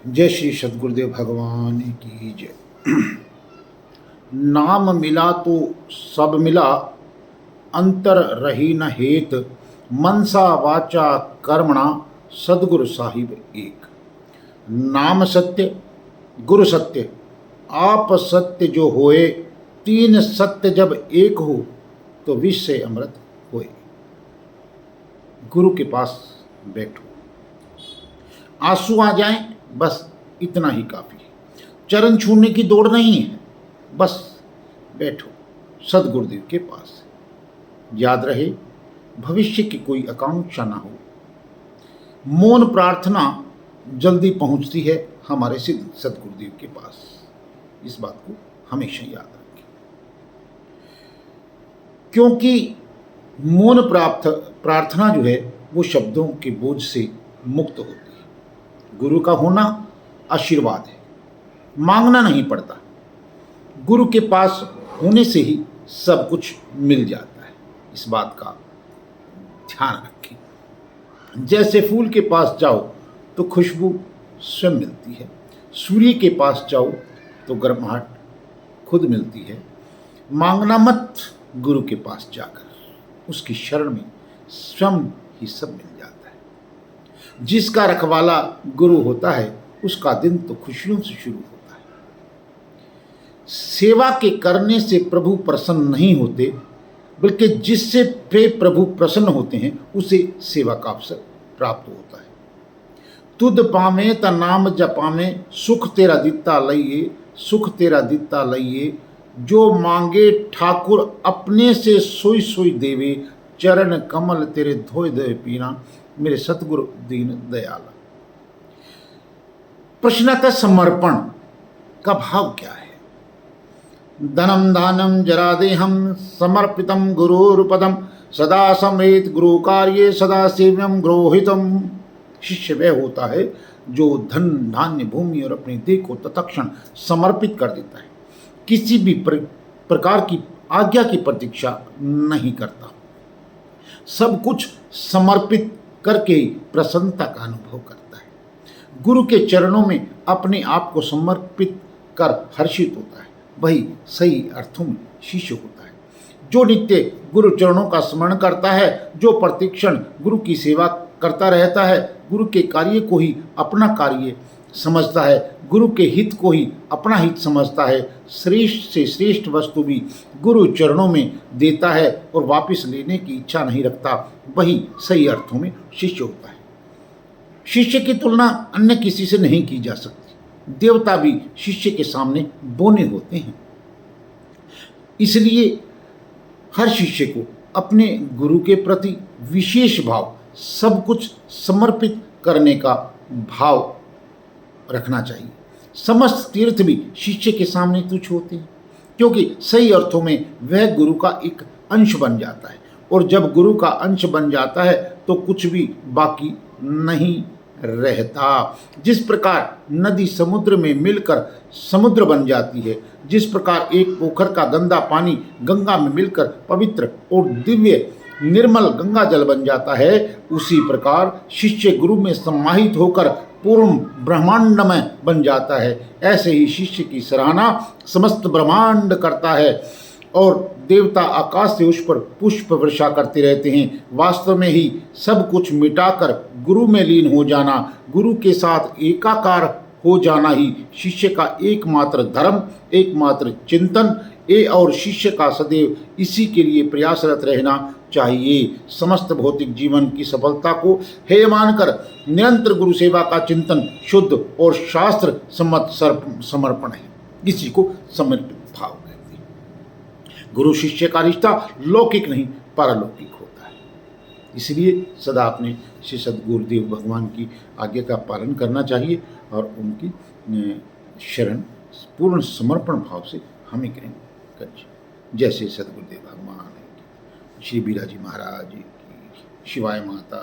जय श्री सद्गुरुदेव भगवान की जय। नाम मिला तो सब मिला, अंतर रही न हेत, मनसा वाचा कर्मणा सद्गुरु साहिब एक। नाम सत्य गुरु सत्य आप सत्य जो होए, तीन सत्य जब एक हो तो विष से अमृत होए। गुरु के पास बैठो, आंसू आ जाएं बस इतना ही काफ़ी है। चरण छूने की दौड़ नहीं है, बस बैठो सदगुरुदेव के पास। याद रहे भविष्य की कोई आकांक्षा ना हो। मौन प्रार्थना जल्दी पहुंचती है हमारे सिद्ध सदगुरुदेव के पास। इस बात को हमेशा याद रखें, क्योंकि मौन प्रार्थना जो है वो शब्दों के बोझ से मुक्त होती है। गुरु का होना आशीर्वाद है, मांगना नहीं पड़ता। गुरु के पास होने से ही सब कुछ मिल जाता है। इस बात का ध्यान रखें। जैसे फूल के पास जाओ तो खुशबू स्वयं मिलती है, सूर्य के पास जाओ तो गर्माहट खुद मिलती है। मांगना मत, गुरु के पास जाकर उसकी शरण में स्वयं ही सब मिल जाता है। जिसका रखवाला गुरु होता है उसका दिन तो खुशियों से शुरू होता है। सेवा के करने से प्रभु प्रसन्न नहीं होते, बल्कि जिससे प्रभु प्रसन्न होते हैं उसे सेवा का अवसर प्राप्त होता है। तुद पावे त नाम जपावे, सुख तेरा दिता लइए, सुख तेरा दिता लइए। जो मांगे ठाकुर अपने से सोई सोई देवे, चरण कमल तेरे धोए धोए पीना, मेरे सतगुरु दीन दयाला। प्रश्नतः समर्पण का भाव क्या है? धनम दानम जरा देहम समर्पितम गुरुरुपदम, सदा समेत गुरु कार्ये सदा सेव्यम ग्रोहितम। शिष्य वह होता है जो धन धान्य भूमि और अपने देह को तत्क्षण समर्पित कर देता है, किसी भी प्रकार की आज्ञा की प्रतीक्षा नहीं करता। सब कुछ समर्पित करके प्रसन्नता का अनुभव करता है। गुरु के चरणों में अपने आप को समर्पित कर हर्षित होता है, वही सही अर्थों में शिष्य होता है। जो नित्य गुरु चरणों का स्मरण करता है, जो प्रतिक्षण गुरु की सेवा करता रहता है, गुरु के कार्य को ही अपना कार्य समझता है, गुरु के हित को ही अपना हित समझता है, श्रेष्ठ से श्रेष्ठ वस्तु भी गुरु चरणों में देता है और वापस लेने की इच्छा नहीं रखता, वही सही अर्थों में शिष्य होता है। शिष्य की तुलना अन्य किसी से नहीं की जा सकती। देवता भी शिष्य के सामने बोने होते हैं। इसलिए हर शिष्य को अपने गुरु के प्रति विशेष भाव, सब कुछ समर्पित करने का भाव रखना चाहिए। समस्त तीर्थ भी शिष्य के सामने तुच्छ होते हैं, क्योंकि सही अर्थों में वह गुरु का एक अंश बन जाता है, और जब गुरु का अंश बन जाता है तो कुछ भी बाकी नहीं रहता। जिस प्रकार नदी समुद्र में मिलकर समुद्र बन जाती है, जिस प्रकार एक पोखर का गंदा पानी गंगा में मिलकर पवित्र और दिव्य निर्मल गंगा जल बन जाता है, उसी प्रकार शिष्य गुरु में समाहित होकर पूर्ण ब्रह्मांडमय बन जाता है। ऐसे ही शिष्य की सराहना समस्त ब्रह्मांड करता है, और देवता आकाश से उस पर पुष्प वर्षा करते रहते हैं। वास्तव में ही सब कुछ मिटाकर गुरु में लीन हो जाना, गुरु के साथ एकाकार हो जाना ही शिष्य का एकमात्र धर्म, एकमात्र चिंतन और शिष्य का सदैव इसी के लिए प्रयासरत रहना चाहिए। समस्त भौतिक जीवन की सफलता को हेय मानकर निरंतर गुरु सेवा का चिंतन शुद्ध और शास्त्र सम्मत समर्पण है। इसी को समर्पित भाव कहते हैं। गुरु शिष्य का रिश्ता लौकिक नहीं पारलौकिक होता है। इसलिए सदा अपने श्री सद्गुरुदेव भगवान की आज्ञा का पालन करना चाहिए और उनकी शरण पूर्ण समर्पण भाव से हमें करें। जैसे सद्गुरुदेव भगवान, श्री बीराजी महाराज की, शिवाय माता।